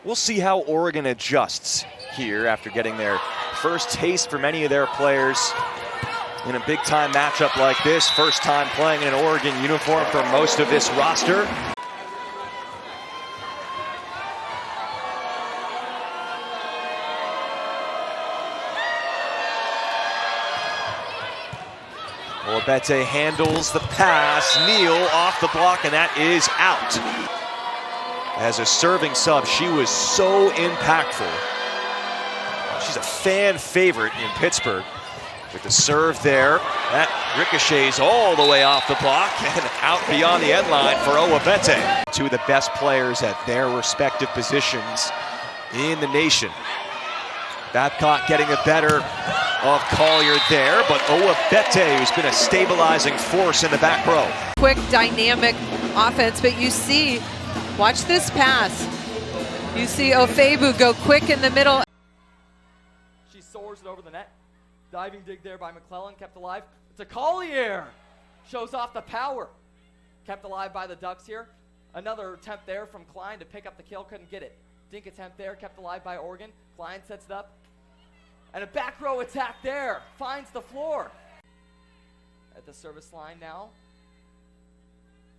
We'll see how Oregon adjusts here after getting their first taste for many of their players in a big-time matchup like this. First time playing in an Oregon uniform for most of this roster. Ohwobete handles the pass. Neal off the block, and that is out. As a serving sub, she was so impactful. She's a fan favorite in Pittsburgh. With the serve there, that ricochets all the way off the block and out beyond the end line for Ohwobete. Two of the best players at their respective positions in the nation. Babcock getting the better of Collier there, but Ohwobete, who's been a stabilizing force in the back row. Quick, dynamic offense, but you see, watch this pass. You see Ohwobete go quick in the middle. She soars it over the net. Diving dig there by McClellan, kept alive. It's a Collier. Shows off the power. Kept alive by the Ducks here. Another attempt there from Klein to pick up the kill, couldn't get it. Dink attempt there, kept alive by Oregon. Klein sets it up. And a back row attack there. Finds the floor. At the service line now.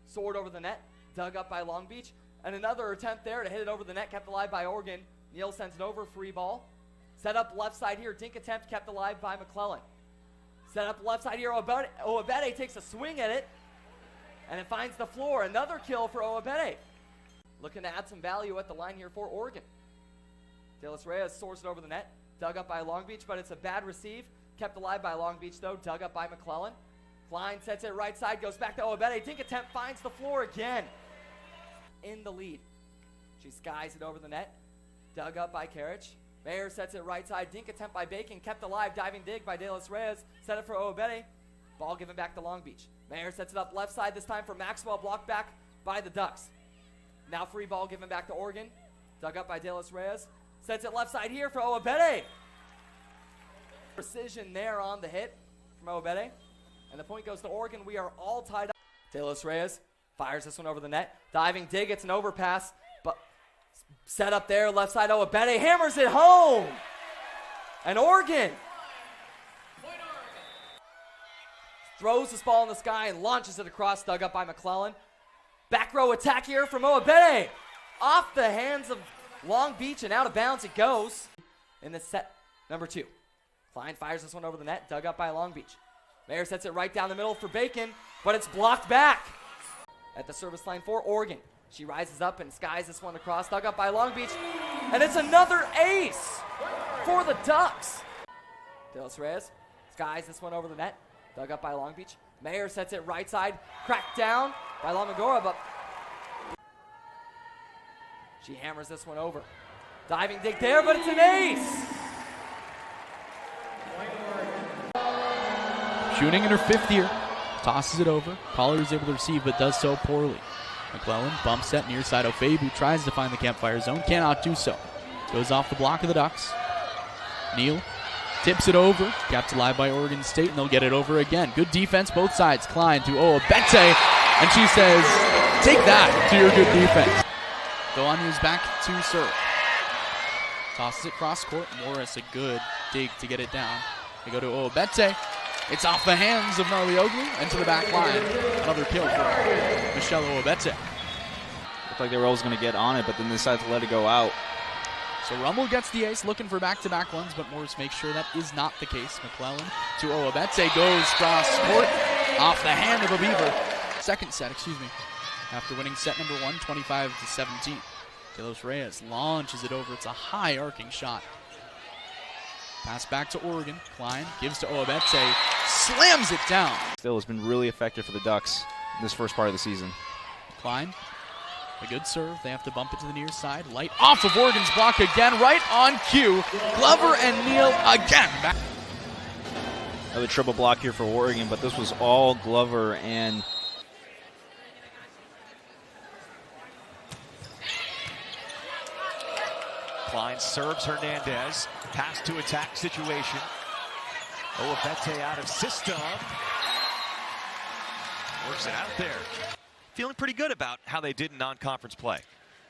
Sword over the net. Dug up by Long Beach. And another attempt there to hit it over the net, kept alive by Oregon. Neal sends it over, free ball. Set up left side here. Dink attempt kept alive by McClellan. Set up left side here. Ohwobete takes a swing at it. And it finds the floor. Another kill for Ohwobete. Looking to add some value at the line here for Oregon. De Los Reyes soars it over the net. Dug up by Long Beach, but it's a bad receive. Kept alive by Long Beach, though. Dug up by McClellan. Klein sets it right side. Goes back to Ohwobete. Dink attempt finds the floor again. In the lead. She skies it over the net. Dug up by Karich. Mayer sets it right side. Dink attempt by Bacon. Kept alive. Diving dig by De Los Reyes. Set it for Ohwobete. Ball given back to Long Beach. Mayer sets it up left side this time for Maxwell. Blocked back by the Ducks. Now free ball given back to Oregon. Dug up by De Los Reyes. Sets it left side here for Ohwobete. Precision there on the hit from Ohwobete. And the point goes to Oregon. We are all tied up. De Los Reyes fires this one over the net. Diving dig. It's an overpass. But set up there. Left side Ohwobete. Hammers it home. And Oregon throws this ball in the sky and launches it across. Dug up by McClellan. Back row attack here from Ohwobete. Off the hands of Long Beach and out of bounds it goes in the set number 2. Klein fires this one over the net, dug up by Long Beach. Mayer sets it right down the middle for Bacon, but it's blocked back at the service line for Oregon. She rises up and skies this one across, dug up by Long Beach, and it's another ace for the Ducks. De Los Reyes skies this one over the net, dug up by Long Beach. Mayer sets it right side, cracked down by Lamagora, but she hammers this one over. Diving dig there, but it's an ace! Shooting in her 5th year. Tosses it over. Collier is able to receive, but does so poorly. McClellan bumps set near side. Ohwobete tries to find the campfire zone. Cannot do so. Goes off the block of the Ducks. Neal tips it over. Kept alive by Oregon State, and they'll get it over again. Good defense, both sides. Klein to Ohwobete, and she says, take that to your good defense. Delania's back to serve. Tosses it cross court. Morris a good dig to get it down. They go to Ohwobete. It's off the hands of Narlioglu and to the back line. Another kill for Michelle Ohwobete. Looked like they were always going to get on it, but then they decided to let it go out. So Rummel gets the ace, looking for back-to-back ones, but Morris makes sure that is not the case. McClellan to Ohwobete, goes cross court, off the hand of a Beaver. Second set, after winning set number 1, 25-17. De Los Reyes launches it over. It's a high arcing shot. Pass back to Oregon. Klein gives to Ohwobete, slams it down. Still has been really effective for the Ducks in this first part of the season. Klein, a good serve. They have to bump it to the near side. Light off of Oregon's block again, right on cue. Glover and Neal again. Back. Another triple block here for Oregon, but this was all Glover and Klein serves Hernandez. Pass to attack situation. Ohwobete out of system. Works it out there. Feeling pretty good about how they did in non-conference play.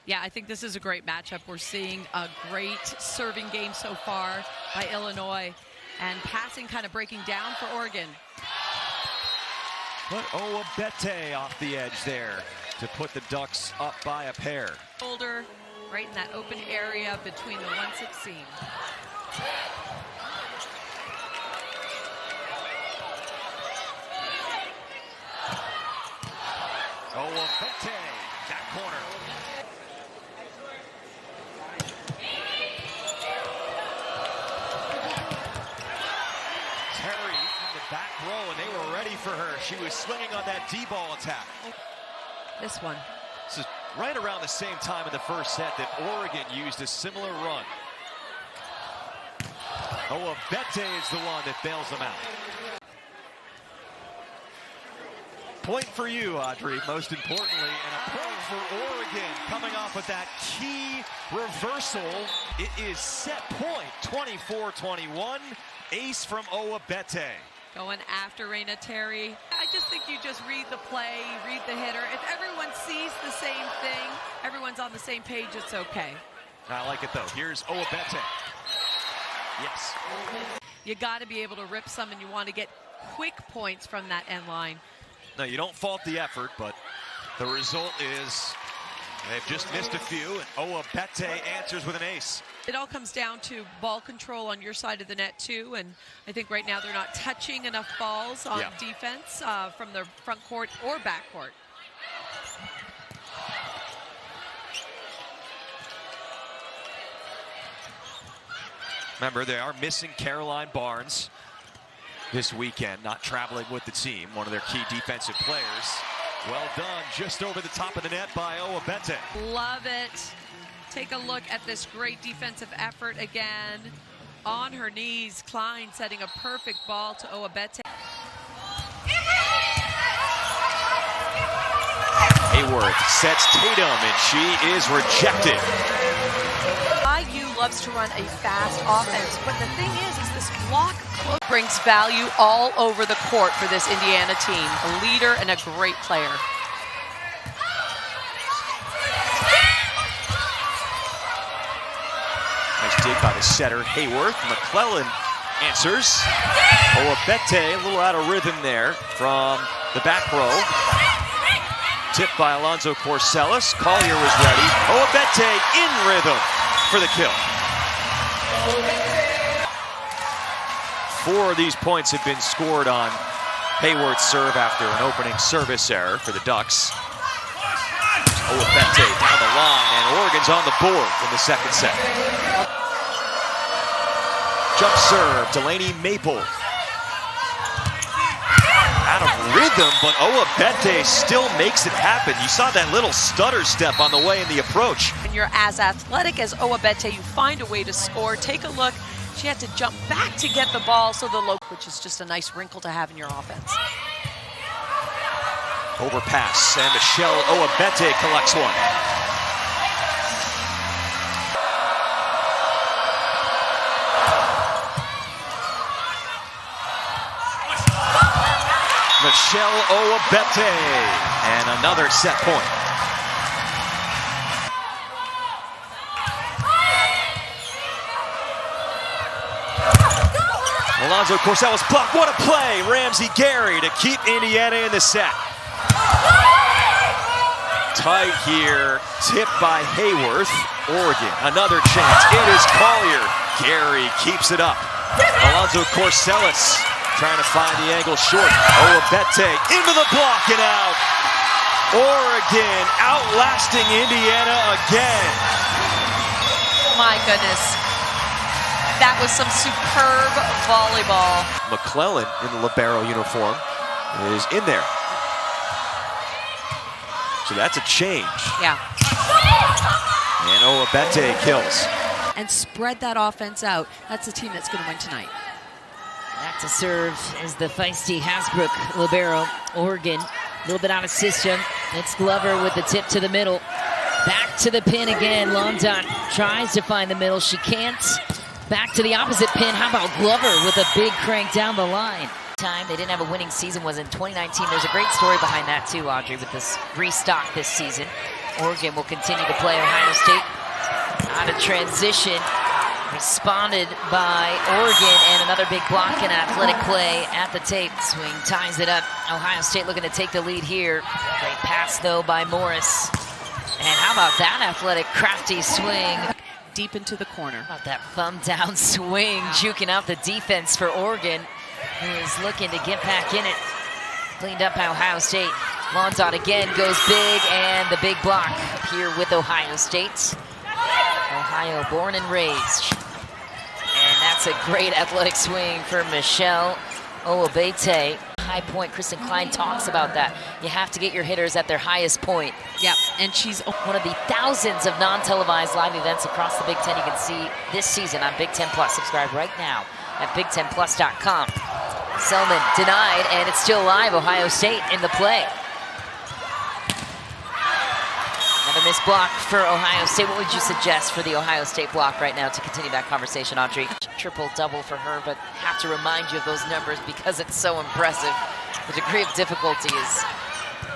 Yeah, I think this is a great matchup. We're seeing a great serving game so far by Illinois, and passing kind of breaking down for Oregon. But Ohwobete off the edge there to put the Ducks up by a pair. Shoulder right in that open area between the 1-6 seam. Ohwobete, that corner. Terry in the back row, and they were ready for her. She was swinging on that D-ball attack. This one. This is right around the same time in the first set that Oregon used a similar run. Ohwobete is the one that bails them out. Point for you, Audrey, most importantly, and a point for Oregon coming off of that key reversal. It is set point, 24-21, ace from Ohwobete. Going after Raina Terry. I just think you just read the play, read the hitter. If everyone sees the same thing, everyone's on the same page, it's okay. I like it, though. Here's Ohwobete. Yes. You got to be able to rip some, and you want to get quick points from that end line. No, you don't fault the effort, but the result is they've just missed a few, and Ohwobete answers with an ace. It all comes down to ball control on your side of the net, too, and I think right now they're not touching enough balls on defense from the front court or back court. Remember, they are missing Caroline Barnes this weekend, not traveling with the team, one of their key defensive players. Well done, just over the top of the net by Ohwobete. Love it. Take a look at this great defensive effort again. On her knees, Klein setting a perfect ball to Ohwobete. Hayworth sets Tatum, and she is rejected. IU loves to run a fast offense, but the thing is this block brings value all over the court for this Indiana team. A leader and a great player. Nice dig by the setter, Hayworth. McClellan answers. Ohwobete, a little out of rhythm there from the back row. Tipped by Alonzo Corsellis. Collier was ready. Ohwobete in rhythm for the kill. 4 of these points have been scored on Hayworth's serve after an opening service error for the Ducks. Ohwobete down the line, and Oregon's on the board in the second set. Jump serve, Delaney Maple. Out of rhythm, but Ohwobete still makes it happen. You saw that little stutter step on the way in the approach. When you're as athletic as Ohwobete, you find a way to score. Take a look. She had to jump back to get the ball, so which is just a nice wrinkle to have in your offense. Overpass, and Michelle Ohwobete collects one. Michelle Ohwobete, and another set point. Alonzo Corsellis blocked. What a play! Ramsey Gary to keep Indiana in the set. Tight here, tipped by Hayworth. Oregon, another chance. It is Collier. Gary keeps it up. Alonzo Corsellis trying to find the angle short. Ohwobete into the block and out. Oregon outlasting Indiana again. My goodness. That was some superb volleyball. McClellan in the libero uniform is in there. So that's a change. Yeah. And Ohwobete kills. And spread that offense out. That's the team that's going to win tonight. Back to serve is the feisty Hasbrook libero. Oregon, a little bit out of system. It's Glover with the tip to the middle. Back to the pin again. Longdon tries to find the middle. She can't. Back to the opposite pin. How about Glover with a big crank down the line? Time they didn't have a winning season was in 2019. There's a great story behind that too, Audrey, with this restock this season. Oregon will continue to play. Ohio State out of transition. Responded by Oregon, and another big block and athletic play at the tape. Swing ties it up. Ohio State looking to take the lead here. Great pass, though, by Morris. And how about that athletic, crafty swing? Deep into the corner. How about that thumb down swing, juking out the defense for Oregon, who is looking to get back in it. Cleaned up by Ohio State. London again goes big, and the big block here with Ohio State. Ohio born and raised. And that's a great athletic swing for Michelle Ohwobete. High point, Kristen Klein talks about that. You have to get your hitters at their highest point. Yep, and she's one of the thousands of non-televised live events across the Big Ten you can see this season on Big Ten Plus. Subscribe right now at BigTenPlus.com. Selman denied, and it's still live. Ohio State in the play. Another missed block for Ohio State. What would you suggest for the Ohio State block right now to continue that conversation, Audrey? Triple-double for her, but have to remind you of those numbers because it's so impressive. The degree of difficulty is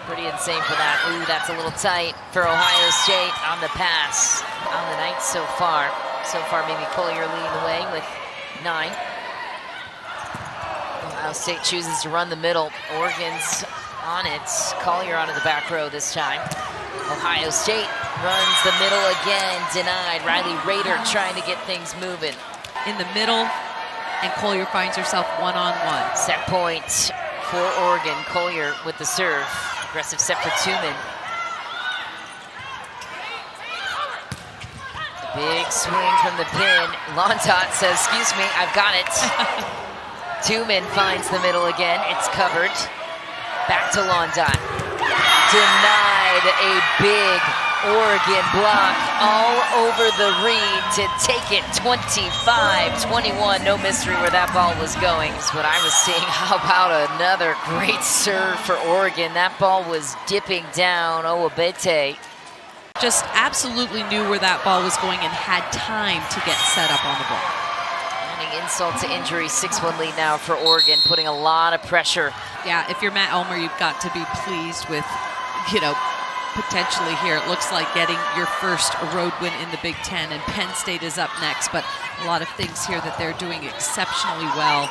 pretty insane for that. Ooh, that's a little tight for Ohio State on the pass. On the night so far. So far, maybe Collier leading the way with 9. Ohio State chooses to run the middle. Oregon's on it. Collier onto the back row this time. Ohio State runs the middle again, denied. Riley Rader trying to get things moving. in the middle, and Collier finds herself one-on-one. Set point for Oregon. Collier with the serve. Aggressive set for Tumen. Big swing from the pin. Lontot says, excuse me, I've got it. Tumen finds the middle again. It's covered. Back to Londot. Denied a big Oregon block all over the read to take it 25-21. No mystery where that ball was going is what I was seeing. How about another great serve for Oregon? That ball was dipping down. Ohwobete just absolutely knew where that ball was going and had time to get set up on the ball. Adding insult to injury, 6-1 lead now for Oregon, putting a lot of pressure. Yeah, if you're Matt Elmer, you've got to be pleased with, potentially here. It looks like getting your first road win in the Big Ten, and Penn State is up next, but a lot of things here that they're doing exceptionally well,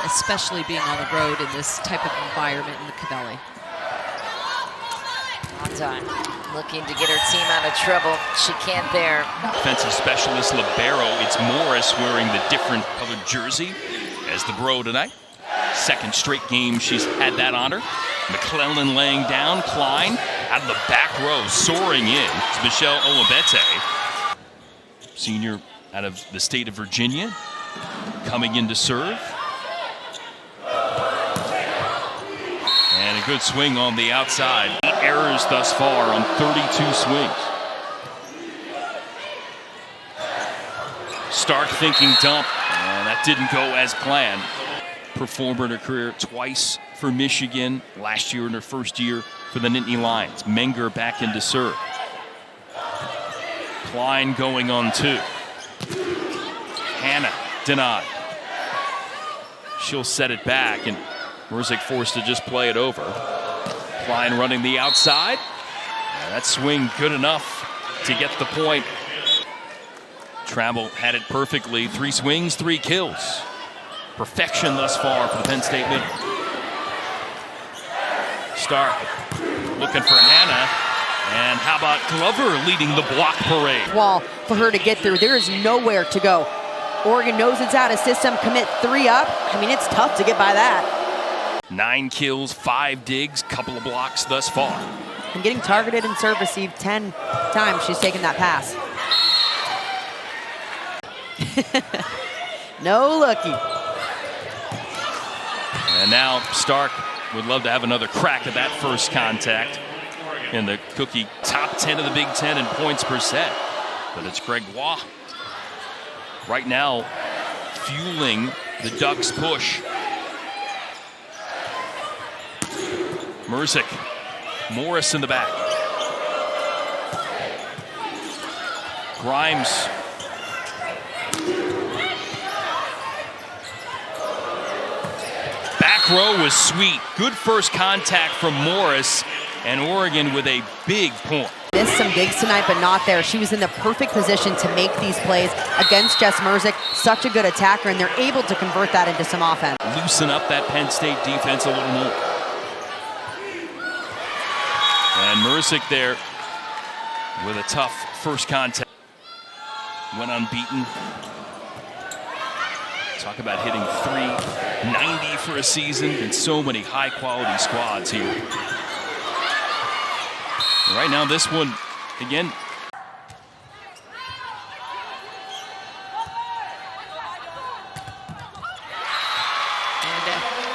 especially being on the road in this type of environment in the Cavelli. Time looking to get her team out of trouble. She can't there. Defensive specialist libero. It's Morris wearing the different colored jersey as the bro tonight. Second straight game she's had that honor. McClellan laying down. Klein out of the back row, soaring in. It's Michelle Ohwobete, senior out of the state of Virginia, coming in to serve. And a good swing on the outside. 8 errors thus far on 32 swings. Stark thinking dump, and that didn't go as planned. Performer in her career twice for Michigan. Last year in her first year for the Nittany Lions. Menger back into serve. Klein going on 2. Hannah denied. She'll set it back, and Merzick forced to just play it over. Klein running the outside. That swing good enough to get the point. Trammell had it perfectly. 3 swings, 3 kills. Perfection thus far for the Penn State middle. Stark looking for Hannah. And how about Glover leading the block parade? Wall for her to get through. There is nowhere to go. Oregon knows it's out of system. Commit 3 up. I mean, it's tough to get by that. 9 kills, 5 digs, couple of blocks thus far. And getting targeted and serve received 10 times she's taken that pass. No looky. And now Stark would love to have another crack at that first contact in the Cookie top 10 of the Big Ten in points per set. But it's Gregoire right now fueling the Ducks' push. Merzick, Morris in the back. Grimes. Back row was sweet. Good first contact from Morris, and Oregon with a big point. missed some digs tonight, but not there. She was in the perfect position to make these plays against Jess Merzick. Such a good attacker, and they're able to convert that into some offense. Loosen up that Penn State defense a little more. And Merzick there with a tough first contact. Went unbeaten. Talk about hitting 390 for a season, and so many high-quality squads here. Right now, this one, again.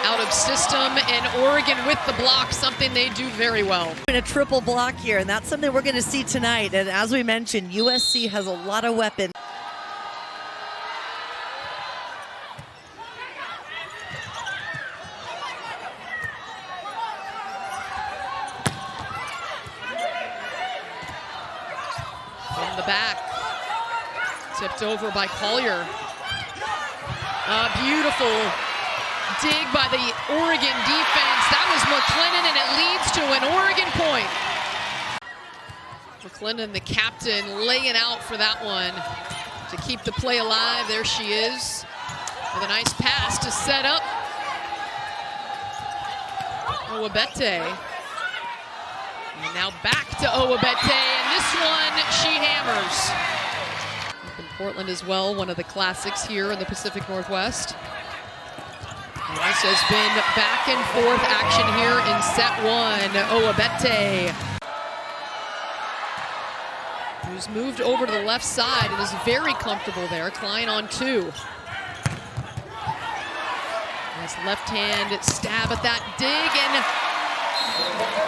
Out of system, and Oregon with the block, something they do very well. A triple block here, and that's something we're going to see tonight. And as we mentioned, USC has a lot of weapons. From the back, tipped over by Collier. Beautiful dig by the Oregon defense. That was McClendon, and it leads to an Oregon point. McClendon, the captain, laying out for that one to keep the play alive. There she is with a nice pass to set up Ohwobete. And now back to Ohwobete, and this one she hammers. Up in Portland as well, one of the classics here in the Pacific Northwest. This has been back and forth action here in set one. Ohwobete, who's moved over to the left side and is very comfortable there. Klein on two. Nice left hand stab at that dig, and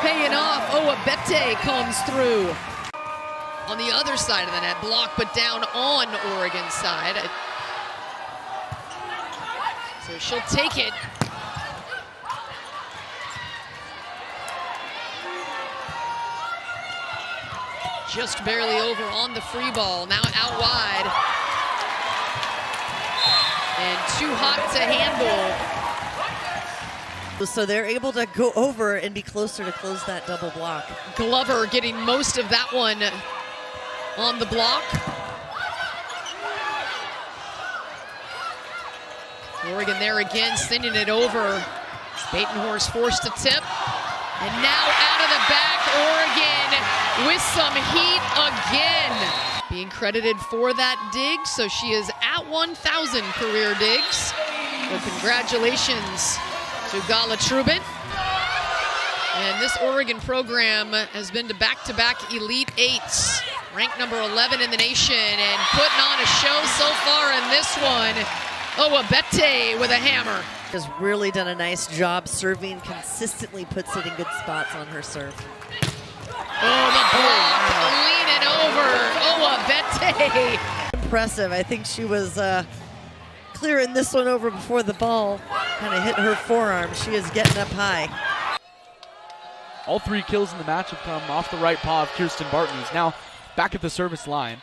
paying off. Ohwobete comes through. On the other side of the net, block but down on Oregon's side. So she'll take it. Just barely over on the free ball. Now out wide. And too hot to handle. So they're able to go over and be closer to close that double block. Glover getting most of that one on the block. Oregon there again, sending it over. Batenhorst forced to tip. And now out of the back, Oregon with some heat again. Being credited for that dig, so she is at 1,000 career digs. Well, congratulations to Gala Trubin. And this Oregon program has been to back-to-back Elite Eights, ranked number 11 in the nation, and putting on a show so far in this one. Ohwobete with a hammer. Has really done a nice job serving, consistently puts it in good spots on her serve. Oh, the block, leaning over, Ohwobete. Impressive. I think she was clearing this one over before the ball kind of hit her forearm. She is getting up high. All three kills in the match have come off the right paw of Kirsten Barton, who's now back at the service line.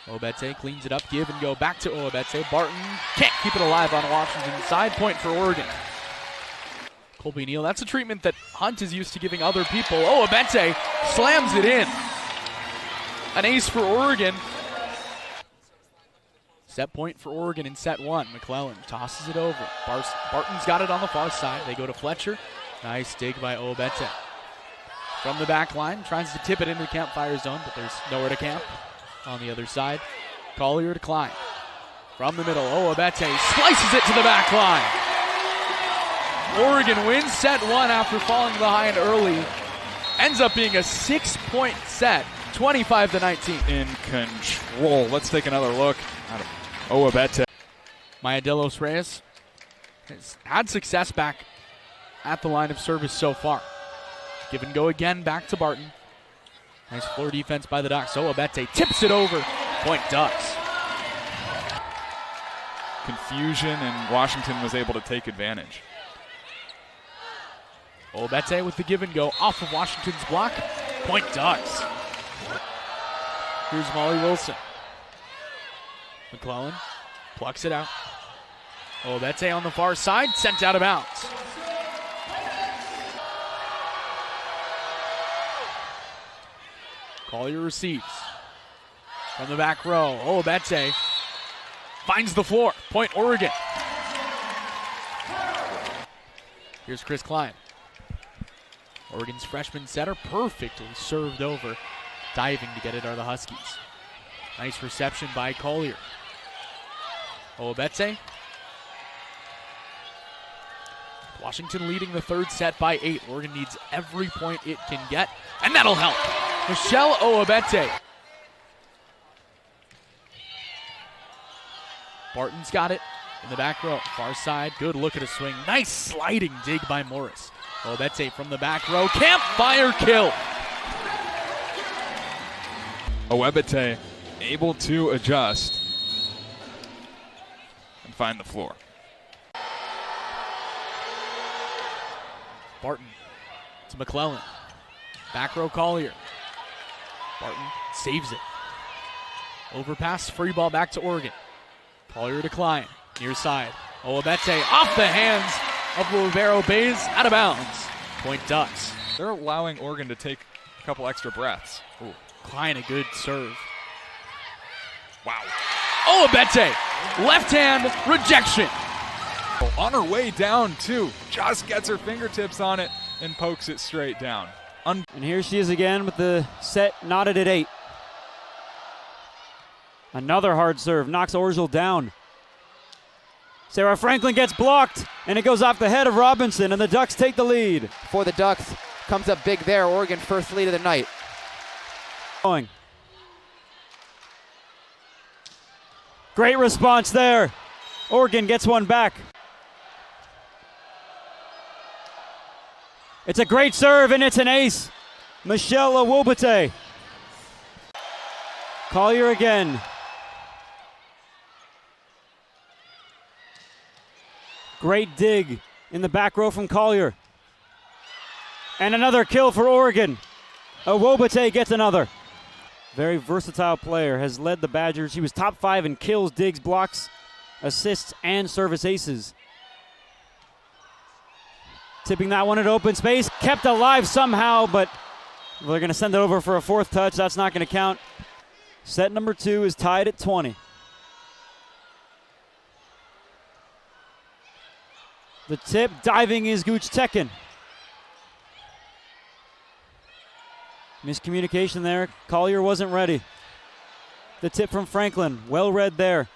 Ohwobete cleans it up, give and go back to Ohwobete. Barton can't keep it alive on Washington. Side point for Oregon. Colby Neal, that's a treatment that Hunt is used to giving other people. Ohwobete slams it in. An ace for Oregon. Set point for Oregon in set one. McClellan tosses it over. Barton's got it on the far side. They go to Fletcher. Nice dig by Ohwobete. From the back line, tries to tip it into the campfire zone, but there's nowhere to camp. On the other side, Collier to Klein. From the middle, Ohwobete slices it to the back line. Oregon wins set one after falling behind early. Ends up being a 6-point set, 25-19. In control. Let's take another look at Ohwobete. Maya De Los Reyes has had success back at the line of service so far. Give and go again back to Barton. Nice floor defense by the Ducks. Ohwobete tips it over. Point Ducks. Confusion, and Washington was able to take advantage. Ohwobete with the give and go off of Washington's block. Point Ducks. Here's Molly Wilson. McClellan plucks it out. Ohwobete on the far side, sent out of bounds. Collier receives. From the back row, Ohwobete finds the floor. Point Oregon. Here's Chris Klein. Oregon's freshman setter perfectly served over. Diving to get it are the Huskies. Nice reception by Collier. Ohwobete. Washington leading the third set by 8. Oregon needs every point it can get, and that'll help. Michelle Ohwobete. Barton's got it in the back row. Far side, good look at a swing. Nice sliding dig by Morris. Ohwobete from the back row. Campfire kill. Ohwobete able to adjust and find the floor. Barton to McClellan. Back row Collier. Barton saves it. Overpass, free ball back to Oregon. Collier to Klein, near side. Ohwobete off the hands of Libero Bays, out of bounds. Point Ducks. They're allowing Oregon to take a couple extra breaths. Ooh, Klein a good serve. Wow. Ohwobete, left hand rejection. On her way down too, just gets her fingertips on it and pokes it straight down. And here she is again with the set knotted at 8. Another hard serve, knocks Orgel down. Sarah Franklin gets blocked, and it goes off the head of Robinson, and the Ducks take the lead. For the Ducks, comes up big there. Oregon first lead of the night. Going. Great response there. Oregon gets one back. It's a great serve, and it's an ace. Michelle Ohwobete. Collier again. Great dig in the back row from Collier. And another kill for Oregon. Ohwobete gets another. Very versatile player, has led the Badgers. She was top 5 in kills, digs, blocks, assists, and service aces. Tipping that one at open space, kept alive somehow, but they're going to send it over for a 4th touch. That's not going to count. Set number 2 is tied at 20. The tip, diving is Gooch Tekin. Miscommunication there. Collier wasn't ready. The tip from Franklin, well read there.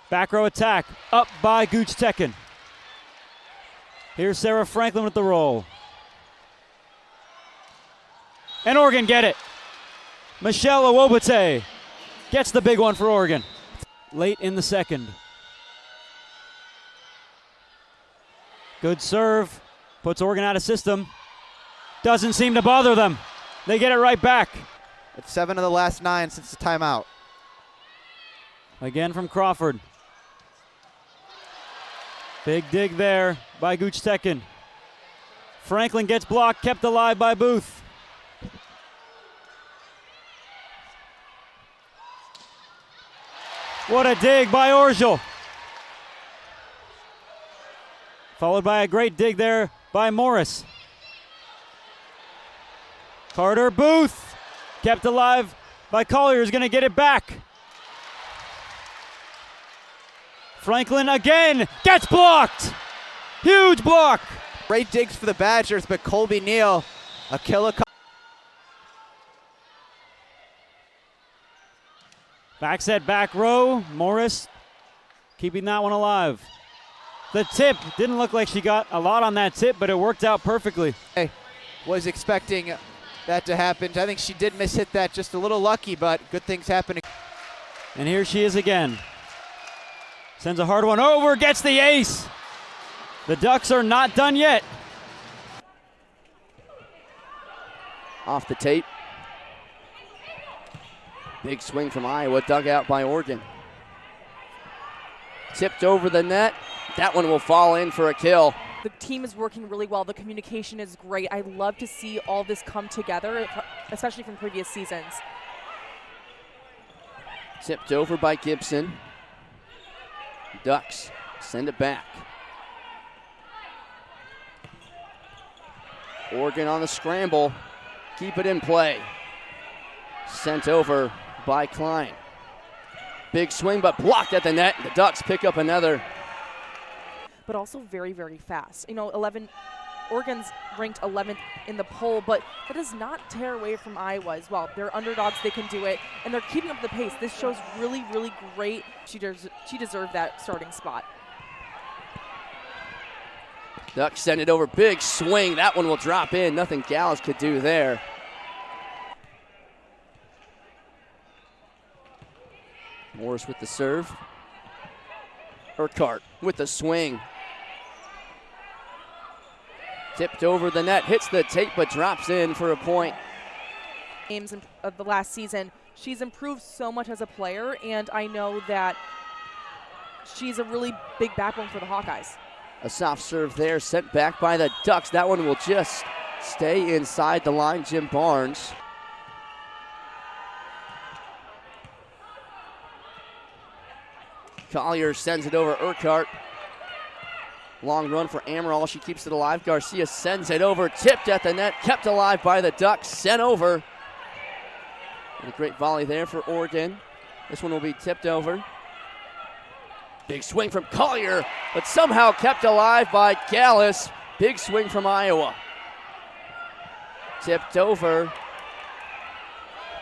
Back row attack, up by Gooch Tekin. Here's Sarah Franklin with the roll. And Oregon get it. Michelle Ohwobete gets the big one for Oregon. Late in the second. Good serve. Puts Oregon out of system. Doesn't seem to bother them. They get it right back. It's 7 of the last 9 since the timeout. Again from Crawford. Big dig there by Gooch Tekin. Franklin gets blocked, kept alive by Booth. What a dig by Orgel. Followed by a great dig there by Morris. Carter Booth, kept alive by Collier, is going to get it back. Franklin again, gets blocked. Huge block. Great digs for the Badgers, but Colby Neal, a killer. Back set, back row. Morris keeping that one alive. The tip, didn't look like she got a lot on that tip, but it worked out perfectly. I was expecting that to happen. I think she did miss-hit that, just a little lucky, but good things happening. And here she is again. Sends a hard one over, gets the ace. The Ducks are not done yet. Off the tape. Big swing from Iowa, dug out by Oregon. Tipped over the net. That one will fall in for a kill. The team is working really well. The communication is great. I love to see all this come together, especially from previous seasons. Tipped over by Gibson. Ducks send it back. Oregon on the scramble. Keep it in play. Sent over by Klein. Big swing, but blocked at the net. The Ducks pick up another. But also very, very fast. You know, Oregon's ranked 11th in the poll, but that does not tear away from Iowa as well. They're underdogs, they can do it, and they're keeping up the pace. This shows really, really great. She deserved that starting spot. Ducks send it over, big swing. That one will drop in. Nothing Gallus could do there. Morris with the serve. Urquhart with the swing. Tipped over the net, hits the tape, but drops in for a point. Games of the last season, she's improved so much as a player, and I know that she's a really big backbone for the Hawkeyes. A soft serve there, sent back by the Ducks. That one will just stay inside the line. Jim Barnes. Collier sends it over Urquhart. Long run for Amaral. She keeps it alive. Garcia sends it over. Tipped at the net. Kept alive by the Ducks. Sent over. And a great volley there for Oregon. This one will be tipped over. Big swing from Collier, but somehow kept alive by Gallus. Big swing from Iowa. Tipped over.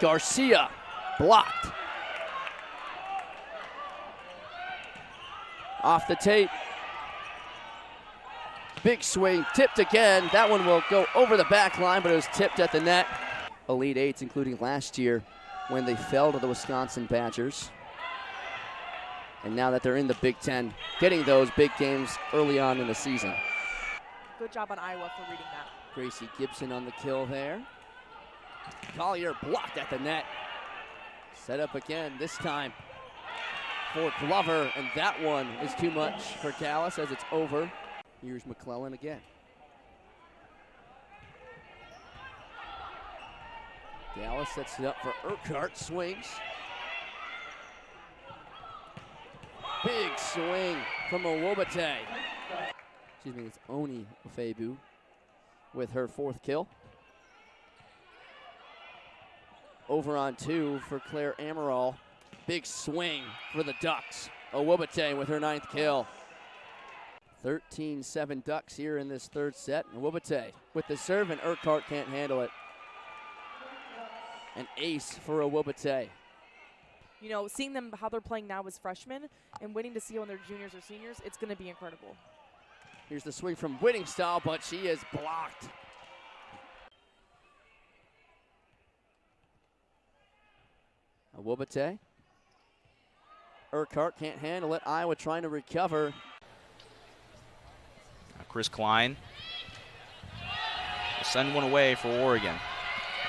Garcia blocked. Off the tape. Big swing, tipped again. That one will go over the back line, but it was tipped at the net. Elite Eights, including last year when they fell to the Wisconsin Badgers. And now that they're in the Big Ten, getting those big games early on in the season. Good job on Iowa for reading that. Gracie Gibson on the kill there. Collier blocked at the net. Set up again, this time for Glover, and that one is too much for Gallus as it's over. Here's McClellan again. Gallus sets it up for Urquhart, swings. Big swing from Ohwobete. Excuse me, it's Oni Ofebu with her fourth kill. Over on two for Claire Amaral. Big swing for the Ducks. Ohwobete with her ninth kill. 13-7 Ducks here in this third set. Ohwobete with the serve, and Urquhart can't handle it. An ace for Ohwobete. You know, seeing them how they're playing now as freshmen and waiting to see when they're juniors or seniors, it's going to be incredible. Here's the swing from Whittingstall, but she is blocked. Ohwobete. Urquhart can't handle it. Iowa trying to recover. Chris Klein will send one away for Oregon.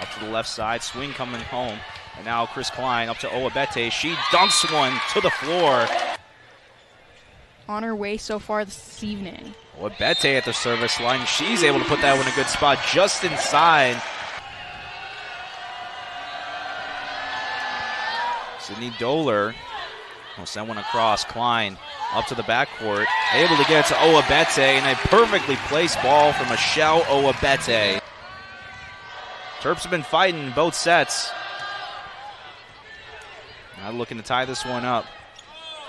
Up to the left side, swing coming home. And now Chris Klein up to Ohwobete. She dunks one to the floor. On her way so far this evening. Ohwobete at the service line. She's able to put that one in a good spot just inside. Sydney Doler will send one across. Klein up to the backcourt. Able to get it to Ohwobete, and a perfectly placed ball from Michelle Ohwobete. Terps have been fighting in both sets. Now looking to tie this one up.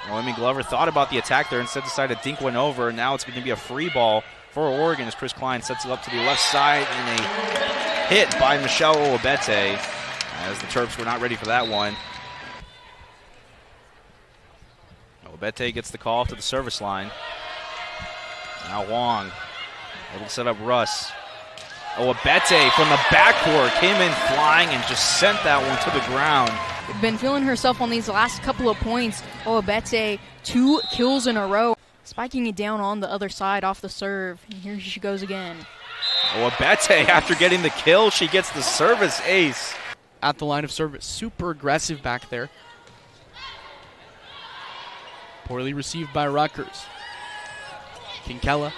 Noemi Glover thought about the attack there, instead decided to dink one over. Now it's going to be a free ball for Oregon as Chris Klein sets it up to the left side, and a hit by Michelle Ohwobete as the Terps were not ready for that one. Ohwobete gets the call to the service line. Now Wong able to set up Russ. Ohwobete from the backcourt came in flying and just sent that one to the ground. Been feeling herself on these last couple of points. Ohwobete, 2 kills in a row. Spiking it down on the other side off the serve. And here she goes again. Ohwobete, after getting the kill, she gets the service ace. At the line of service, super aggressive back there. Poorly received by Rutgers. Kinkella,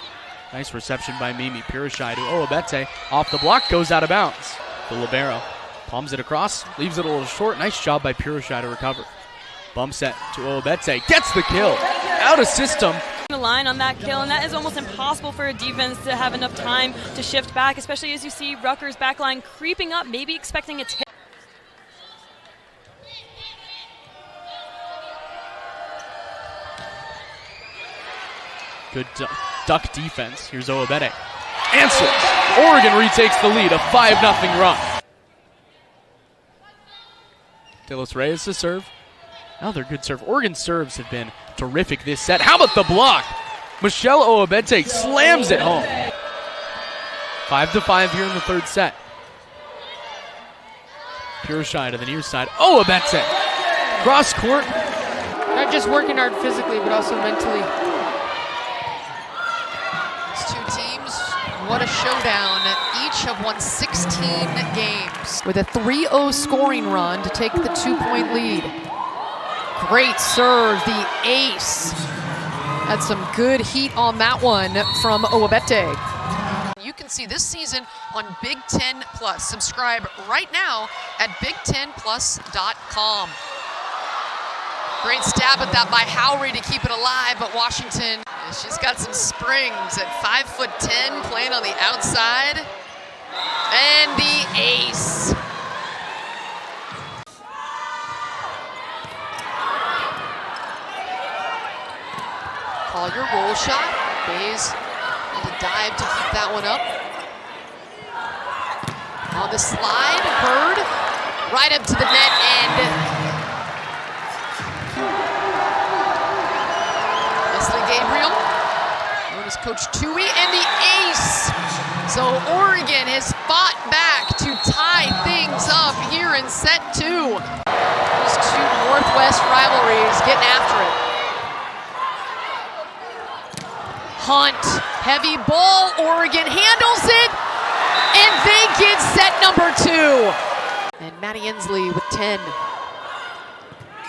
nice reception by Mimi Pirashai to Ohwobete. Off the block, goes out of bounds. The libero palms it across, leaves it a little short. Nice job by Pirashai to recover. Bump set to Ohwobete, gets the kill. Out of system. The line on that kill, and that is almost impossible for a defense to have enough time to shift back, especially as you see Rutgers backline creeping up, maybe expecting a tip. Good duck defense. Here's Ohwobete. Answers. Oregon retakes the lead, a 5-0 run. Dillis Reyes to serve. Another good serve. Oregon's serves have been terrific this set. How about the block? Michelle Ohwobete slams it home. 5-5 here in the third set. Pure shy to the near side. Ohwobete. Cross court. Not just working hard physically, but also mentally. These two teams, what a showdown. Each have won 16 games. With a 3-0 scoring run to take the 2-point lead. Great serve, the ace. Had some good heat on that one from Ohwobete. You can see this season on Big Ten Plus. Subscribe right now at big10plus.com. Great stab at that by Howry to keep it alive, but Washington, she's got some springs at 5'10", playing on the outside. And the ace. Collier roll shot. Bays need to dive to keep that one up. On the slide, Bird right up to the net and Leslie Gabriel, known as Coach Tui, and the ace. So Oregon has fought back to tie things up here in set 2. These two Northwest rivalries getting after it. Hunt, heavy ball, Oregon handles it, and they get set number 2. And Maddie Inslee with 10.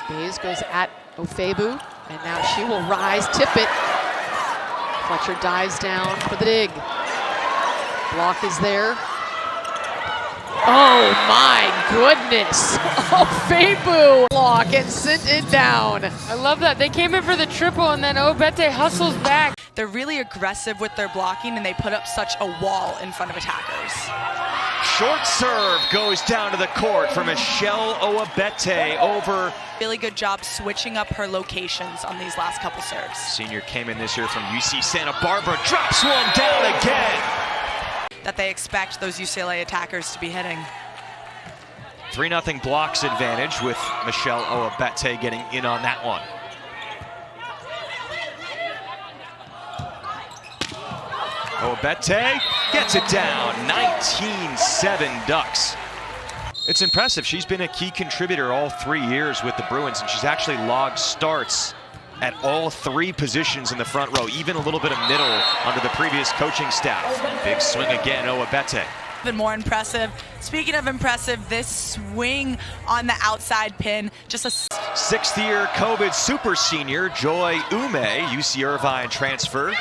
Bays goes at Ohwobete, and now she will rise, tip it. Fletcher dives down for the dig. Block is there. Oh my goodness! Ohwobete block and sent it down. I love that. They came in for the triple, and then Ohwobete hustles back. They're really aggressive with their blocking, and they put up such a wall in front of attackers. Short serve goes down to the court for Michelle Ohwobete over. Really good job switching up her locations on these last couple serves. Senior came in this year from UC Santa Barbara, drops one down again. That they expect those UCLA attackers to be hitting. 3-0 blocks advantage with Michelle Ohwobete getting in on that one. Ohwobete gets it down, 19-7 Ducks. It's impressive. She's been a key contributor all 3 years with the Bruins, and she's actually logged starts at all 3 positions in the front row, even a little bit of middle under the previous coaching staff. Big swing again, Ohwobete. Even more impressive. Speaking of impressive, this swing on the outside pin, just a 6th-year COVID super senior Joy Ume, UC Irvine transfer,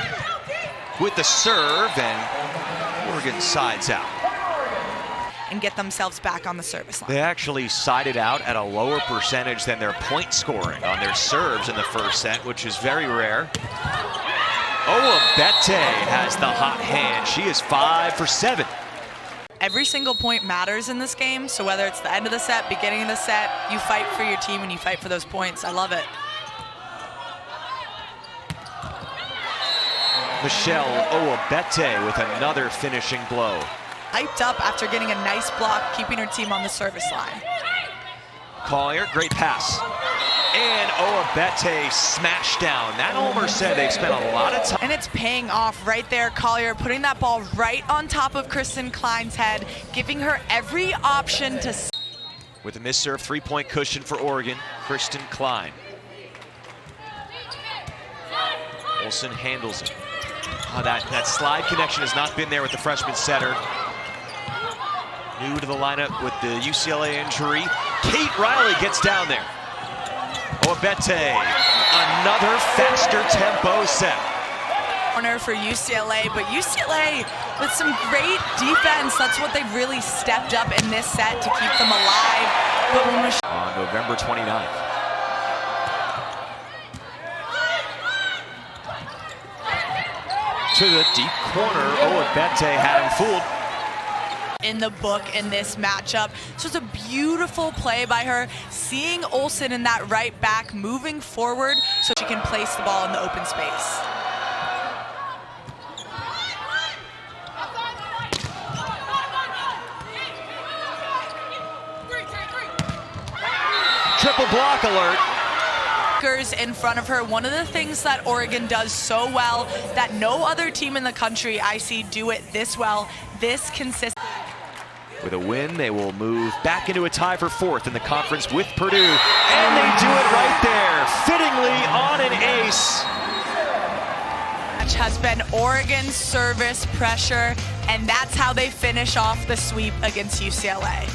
with the serve, and Oregon sides out. And get themselves back on the service line. They actually sided out at a lower percentage than their point scoring on their serves in the first set, which is very rare. Ohwobete has the hot hand. She is 5 for 7. Every single point matters in this game, so whether it's the end of the set, beginning of the set, you fight for your team and you fight for those points. I love it. Michelle Ohwobete with another finishing blow. Hyped up after getting a nice block, keeping her team on the service line. Collier, great pass. And Ohwobete smashed down. That Ulmer said they've spent a lot of time. And it's paying off right there. Collier putting that ball right on top of Kristen Klein's head, giving her every option to... With a missed serve, 3-point cushion for Oregon, Kristen Klein. Olsen handles it. Oh, that slide connection has not been there with the freshman setter. New to the lineup with the UCLA injury. Kate Riley gets down there. Ohwobete, another faster tempo set. Corner for UCLA, but UCLA with some great defense. That's what they've really stepped up in this set to keep them alive. But when on November 29th. To the deep corner, Ohwobete had him fooled. In the book in this matchup. So it's a beautiful play by her, seeing Olsen in that right back, moving forward so she can place the ball in the open space. triple block alert. In front of her. One of the things that Oregon does so well that no other team in the country I see do it this well, this consistent. With a win, they will move back into a tie for 4th in the conference with Purdue. And they do it right there, fittingly on an ace. Match has been Oregon's service pressure, and that's how they finish off the sweep against UCLA.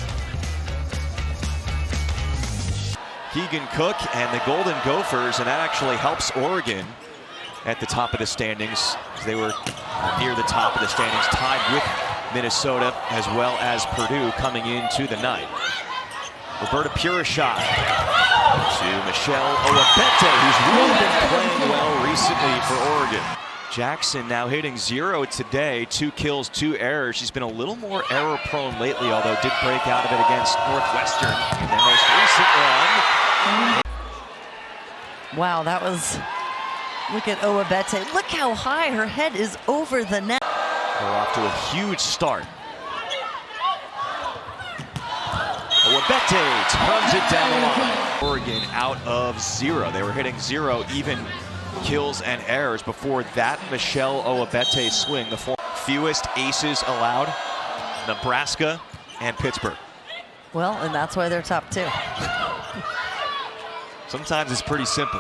Keegan Cook and the Golden Gophers, and that actually helps Oregon at the top of the standings. They were near the top of the standings, tied with Minnesota as well as Purdue coming into the night. Roberta Purishot to Michelle Ohwobete, who's really been playing well recently for Oregon. Jackson now hitting 0 today, 2 kills, 2 errors. She's been a little more error prone lately, although did break out of it against Northwestern in their most recent run. Wow, that was, look at Ohwobete. Look how high her head is over the net. They're off to a huge start. Ohwobete turns it down the line. Oregon out of 0. They were hitting 0 even kills and errors before that Michelle Ohwobete swing. The fewest aces allowed, Nebraska and Pittsburgh. Well, and that's why they're top 2. Sometimes it's pretty simple.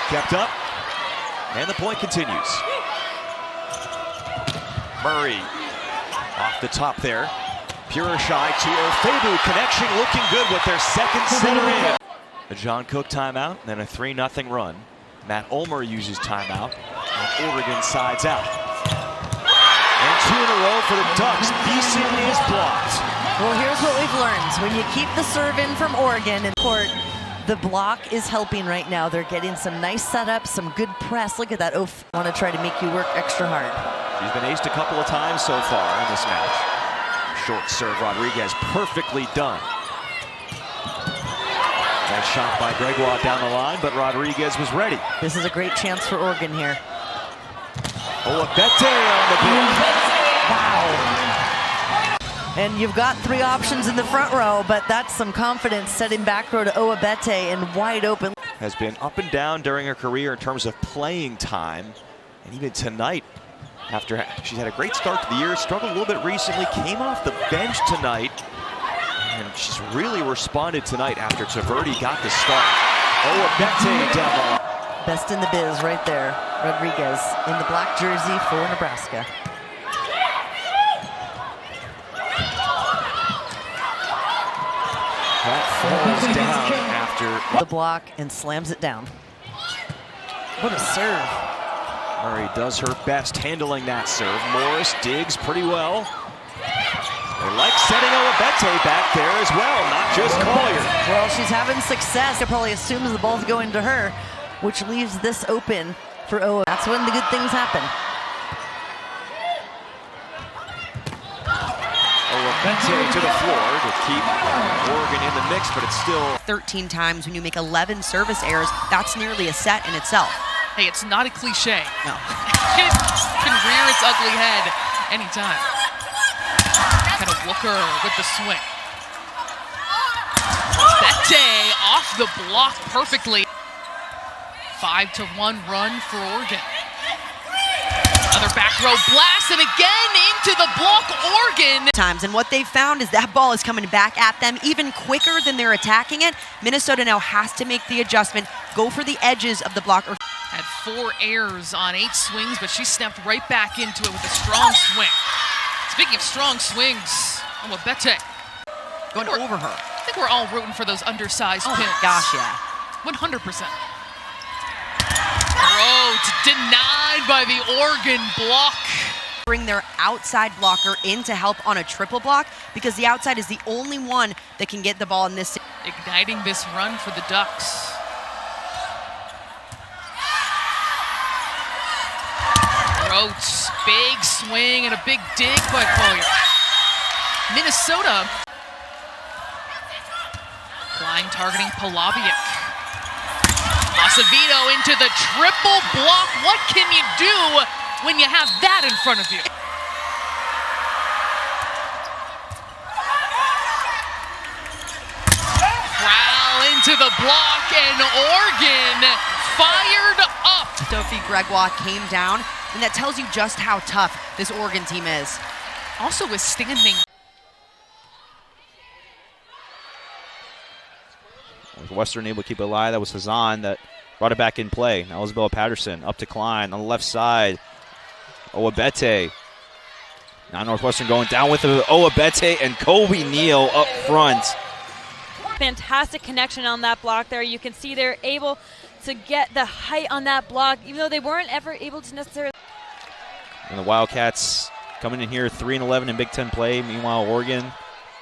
Kept up, and the point continues. Murray off the top there. Purishai to Ohwobete, connection looking good with their second setter in. A John Cook timeout, and then a 3-0 run. Matt Ulmer uses timeout, and Oregon sides out. And 2 in a row for the Ducks. Beeson is blocked. Well, here's what we've learned. When you keep the serve in from Oregon in court, the block is helping right now. They're getting some nice setups, some good press. Look at that. Oh, want to try to make you work extra hard. She's been aced a couple of times so far in this match. Short serve, Rodriguez, perfectly done. Nice shot by Gregoire down the line, but Rodriguez was ready. This is a great chance for Oregon here. Ohwobete on the block. Wow. And you've got 3 options in the front row, but that's some confidence setting back row to Ohwobete and wide open. Has been up and down during her career in terms of playing time. And even tonight, after she's had a great start to the year, struggled a little bit recently, came off the bench tonight. And she's really responded tonight after Taverdi got the start. Ohwobete down the line. Best in the biz right there. Rodriguez in the black jersey for Nebraska. That falls down after the block and slams it down. What a serve. Murray does her best handling that serve. Morris digs pretty well. They like setting Ohwobete back there as well, not just Collier. Well, she's having success. It probably assumes the ball's going to her, which leaves this open for Ohwobete. That's when the good things happen. Ohwobete to the floor to keep Oregon in the mix, but it's still 13 times when you make 11 service errors. That's nearly a set in itself. Hey, it's not a cliche. No. It can rear its ugly head anytime. Kind of Wooker with the swing. Bete off the block perfectly. 5-1 run for Oregon. Another back row blast, and again into the block, Oregon. Times, and what they've found is that ball is coming back at them even quicker than they're attacking it. Minnesota now has to make the adjustment, go for the edges of the block. Had 4 errors on 8 swings, but she snapped right back into it with a strong swing. Speaking of strong swings, Ohwobete. Going over her. I think we're all rooting for those undersized pins. Oh my gosh, yeah. 100%. Rhodes denied by the Oregon block. Bring their outside blocker in to help on a triple block because the outside is the only one that can get the ball in this. Igniting this run for the Ducks. Rhodes, big swing and a big dig by Collier. Minnesota. Line targeting Polabiak. Acevedo into the triple block. What can you do when you have that in front of you? block, and Oregon fired up. Sophie Gregoire came down, and that tells you just how tough this Oregon team is. Also withstanding. Northwestern able to keep it alive. That was Hazan that brought it back in play. Now Isabella Patterson up to Klein on the left side. Ohwobete. Now Northwestern going down with Ohwobete and Colby Neal up front. Fantastic connection on that block there. You can see they're able to get the height on that block, even though they weren't ever able to necessarily. And the Wildcats coming in here 3-11 in Big Ten play. Meanwhile, Oregon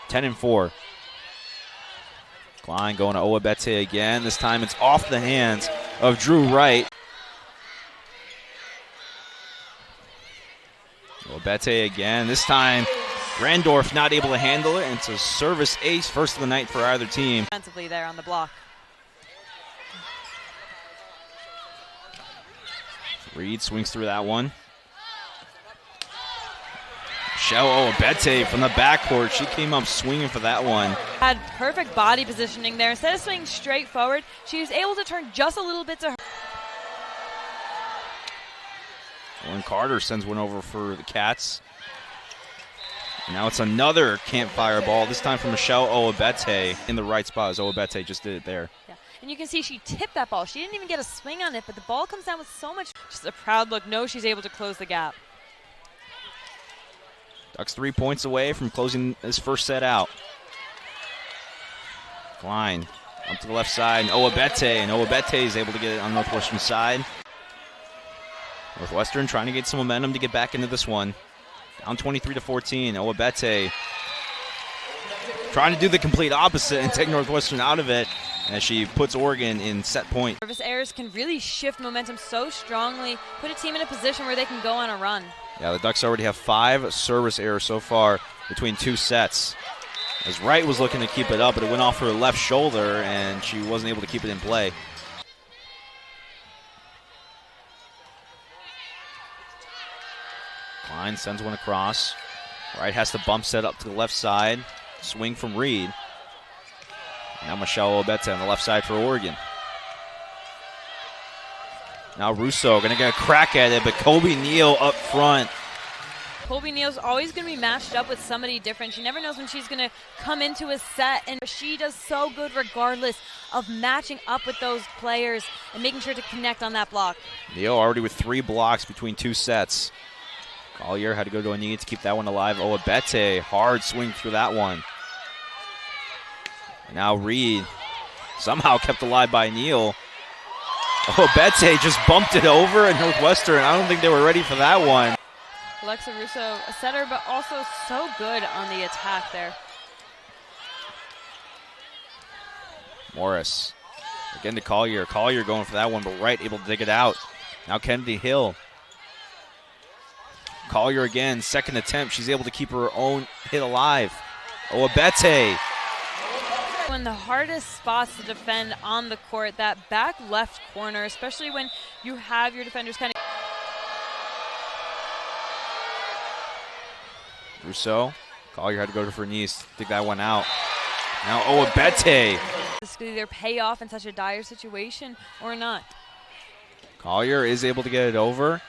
10-4. Klein going to Ohwobete again. This time it's off the hands of Drew Wright. Ohwobete again. This time Randorf not able to handle it, and it's a service ace, first of the night for either team. Defensively there on the block. Reed swings through that one. Michelle Ohwobete from the backcourt. She came up swinging for that one. Had perfect body positioning there. Instead of swinging straight forward, she was able to turn just a little bit to her. Lauren Carter sends one over for the Cats. And now it's another campfire ball, this time from Michelle Ohwobete in the right spot as Ohwobete just did it there. Yeah. And you can see she tipped that ball. She didn't even get a swing on it, but the ball comes down with so much. Just a proud look. No, she's able to close the gap. Ducks 3 points away from closing this first set out. Klein up to the left side, and Ohwobete is able to get it on Northwestern's side. Northwestern trying to get some momentum to get back into this one. Down 23-14. Ohwobete trying to do the complete opposite and take Northwestern out of it as she puts Oregon in set point. Service errors can really shift momentum so strongly, put a team in a position where they can go on a run. Yeah, the Ducks already have 5 service errors so far between 2 sets. As Wright was looking to keep it up, but it went off her left shoulder, and she wasn't able to keep it in play. Klein sends one across. Wright has to bump set up to the left side. Swing from Reed. Now Michelle Ohwobete on the left side for Oregon. Now Russo going to get a crack at it, but Colby Neal up front. Colby Neal's always going to be matched up with somebody different. She never knows when she's going to come into a set, and she does so good regardless of matching up with those players and making sure to connect on that block. Neal already with 3 blocks between 2 sets. Collier had to go to a knee to keep that one alive. Ohwobete, hard swing through that one. And now Reed somehow kept alive by Neal. Ohwobete just bumped it over at Northwestern. I don't think they were ready for that one. Alexa Russo, a setter, but also so good on the attack there. Morris again to Collier. Collier going for that one, but Wright able to dig it out. Now Kennedy Hill. Collier again, second attempt. She's able to keep her own hit alive. Ohwobete. One of the hardest spots to defend on the court, that back left corner, especially when you have your defenders kind of. Rousseau. Collier had to go to her knees to dig that one out. Now Ohwobete. This could either pay off in such a dire situation or not. Collier is able to get it over.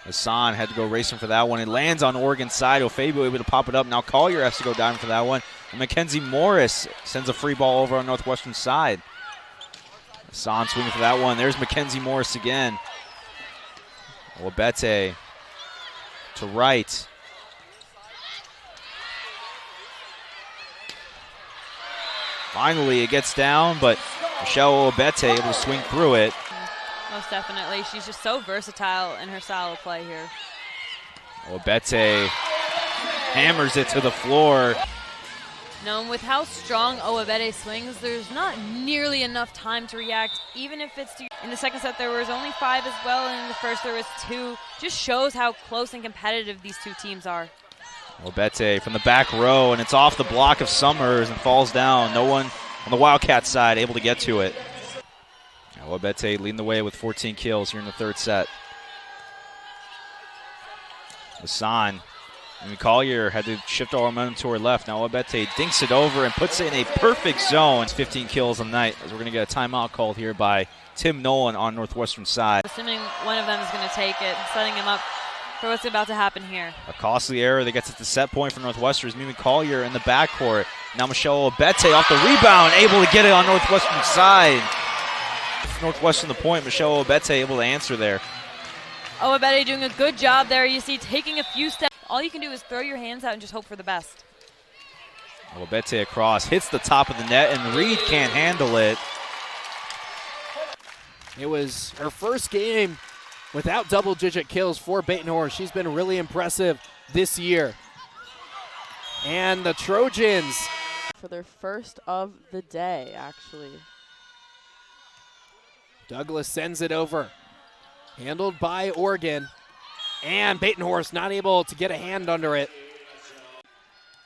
Hassan had to go racing for that one. It lands on Oregon's side. Ofebo able to pop it up. Now Collier has to go down for that one. And Mackenzie Morris sends a free ball over on Northwestern's side. Hassan swinging for that one. There's Mackenzie Morris again. Ohwobete to Wright. Finally, it gets down, but Michelle Ohwobete able to swing through it. Most definitely. She's just so versatile in her style of play here. Ohwobete hammers it to the floor. No, with how strong Ohwobete swings, there's not nearly enough time to react, even if it's in the second set there was only 5 as well, and in the first there was 2. Just shows how close and competitive these two teams are. Ohwobete from the back row, and it's off the block of Summers and falls down. No one on the Wildcat side able to get to it. Ohwobete leading the way with 14 kills here in the third set. Hassan Collier had to shift all momentum to her left. Now Ohwobete dinks it over and puts it in a perfect zone. It's 15 kills on the night, as we're going to get a timeout called here by Tim Nolan on Northwestern's side. Assuming one of them is going to take it, setting him up for what's about to happen here. A costly error that gets at the set point for Northwestern is Mimi Collier in the backcourt. Now Michelle Ohwobete off the rebound, able to get it on Northwestern's side. Northwestern the point, Michelle Ohwobete able to answer there. Ohwobete doing a good job there. You see, taking a few steps. All you can do is throw your hands out and just hope for the best. Ohwobete across, hits the top of the net, and Reed can't handle it. It was her first game without double-digit kills for Batenhorst. She's been really impressive this year. And the Trojans. For their first of the day, actually. Douglas sends it over. Handled by Oregon. And Batenhorst not able to get a hand under it.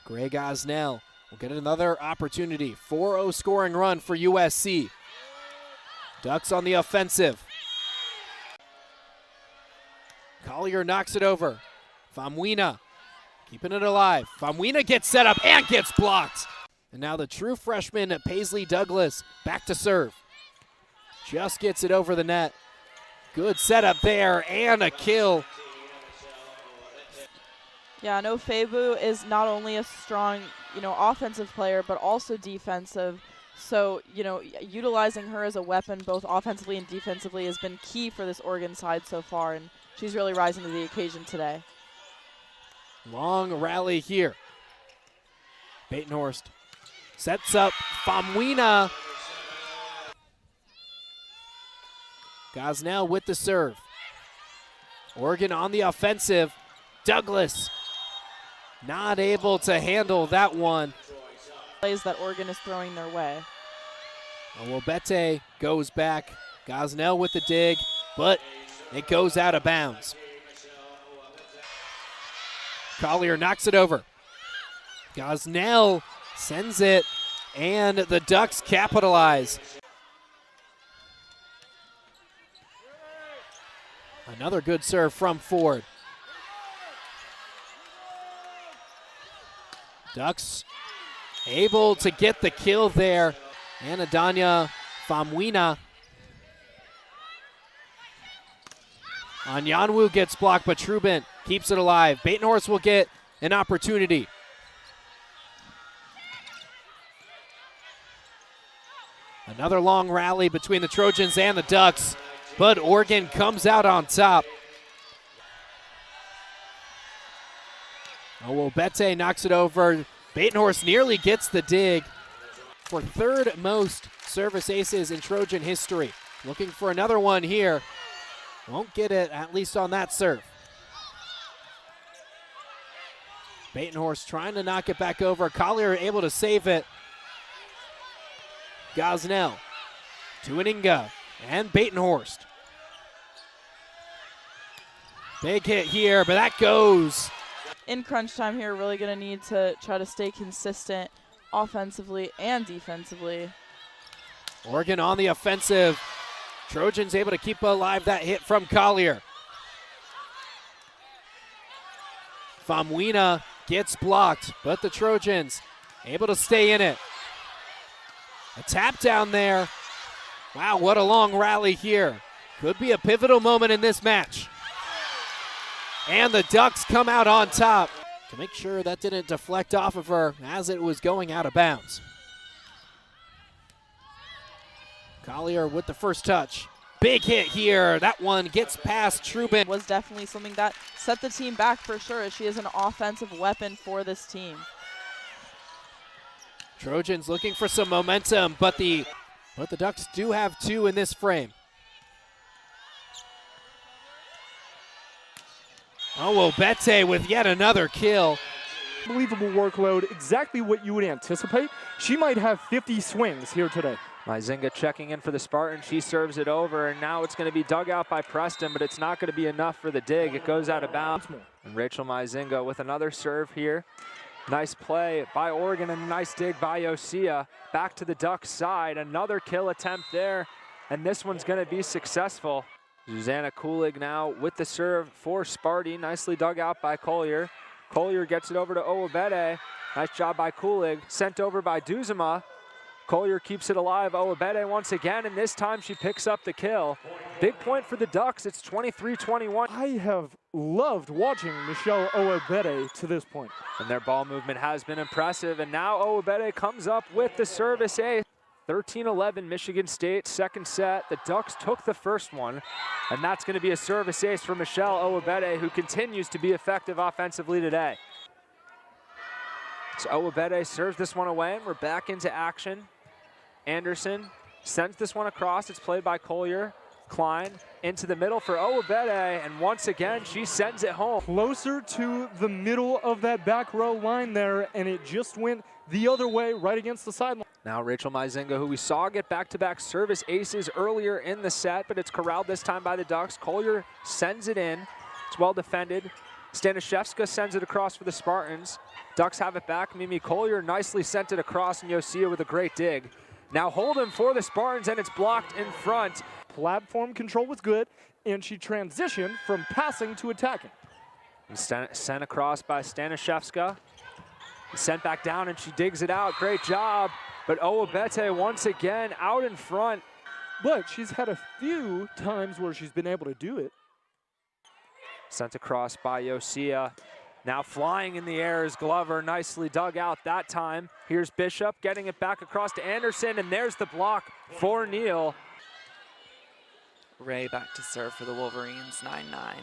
Greg Osnell will get another opportunity. 4-0 scoring run for USC. Ducks on the offensive. Collier knocks it over. Famuina keeping it alive. Famuina gets set up and gets blocked. And now the true freshman Paisley Douglas back to serve. Just gets it over the net. Good setup there and a kill. Yeah, no, Febu is not only a strong, offensive player, but also defensive. So, utilizing her as a weapon, both offensively and defensively, has been key for this Oregon side so far, and she's really rising to the occasion today. Long rally here. Batenhorst sets up Famuina. Gosnell with the serve. Oregon on the offensive. Douglas not able to handle that one. Plays that Oregon is throwing their way. Ohwobete goes back. Gosnell with the dig, but it goes out of bounds. Collier knocks it over. Gosnell sends it, and the Ducks capitalize. Another good serve from Ford. Ducks able to get the kill there. And Adanya Famuina. Anyanwu gets blocked, but Trubin keeps it alive. Batenhorst will get an opportunity. Another long rally between the Trojans and the Ducks, but Oregon comes out on top. Ohwobete knocks it over. Batenhorst nearly gets the dig for third most service aces in Trojan history. Looking for another one here. Won't get it, at least on that serve. Batenhorst trying to knock it back over. Collier able to save it. Gosnell to Aninga and Batenhorst. Big hit here, but that goes. In crunch time here, really going to need to try to stay consistent offensively and defensively. Oregon on the offensive. Trojans able to keep alive that hit from Collier. Famuina gets blocked, but the Trojans able to stay in it. A tap down there. Wow, what a long rally here. Could be a pivotal moment in this match. And the Ducks come out on top to make sure that didn't deflect off of her as it was going out of bounds. Collier with the first touch. Big hit here. That one gets past Trubin. Was definitely something that set the team back for sure, as she is an offensive weapon for this team. Trojans looking for some momentum, but the Ducks do have two in this frame. Ohwobete with yet another kill. Unbelievable workload, exactly what you would anticipate. She might have 50 swings here today. Myzinga checking in for the Spartans. She serves it over, and now it's going to be dug out by Preston, but it's not going to be enough for the dig. It goes out of bounds. And Rachel Myzinga with another serve here. Nice play by Oregon and a nice dig by Osea. Back to the Ducks side. Another kill attempt there, and this one's going to be successful. Susanna Kulig now with the serve for Sparty. Nicely dug out by Collier. Collier gets it over to Ohwobete. Nice job by Kulig. Sent over by Duzema. Collier keeps it alive. Ohwobete once again, and this time she picks up the kill. Big point for the Ducks. It's 23-21. I have loved watching Michelle Ohwobete to this point. And their ball movement has been impressive. And now Ohwobete comes up with the service ace. 13-11 Michigan State, second set. The Ducks took the first one, and that's going to be a service ace for Michelle Ohwobete, who continues to be effective offensively today. So Ohwobete serves this one away, and we're back into action. Anderson sends this one across. It's played by Collier. Klein into the middle for Ohwobete, and once again, she sends it home. Closer to the middle of that back row line there, and it just went the other way right against the sideline. Now Rachel Maizinga, who we saw get back-to-back service aces earlier in the set, but it's corralled this time by the Ducks. Collier sends it in. It's well defended. Staniszewska sends it across for the Spartans. Ducks have it back. Mimi Collier nicely sent it across, and Yosia with a great dig. Now Holden for the Spartans, and it's blocked in front. Platform control was good, and she transitioned from passing to attacking. And sent across by Staniszewska. Sent back down, and she digs it out. Great job. But Ohwobete once again out in front. But she's had a few times where she's been able to do it. Sent across by Yosia. Now flying in the air is Glover, nicely dug out that time. Here's Bishop getting it back across to Anderson, and there's the block for Neal. Ray back to serve for the Wolverines, 9-9.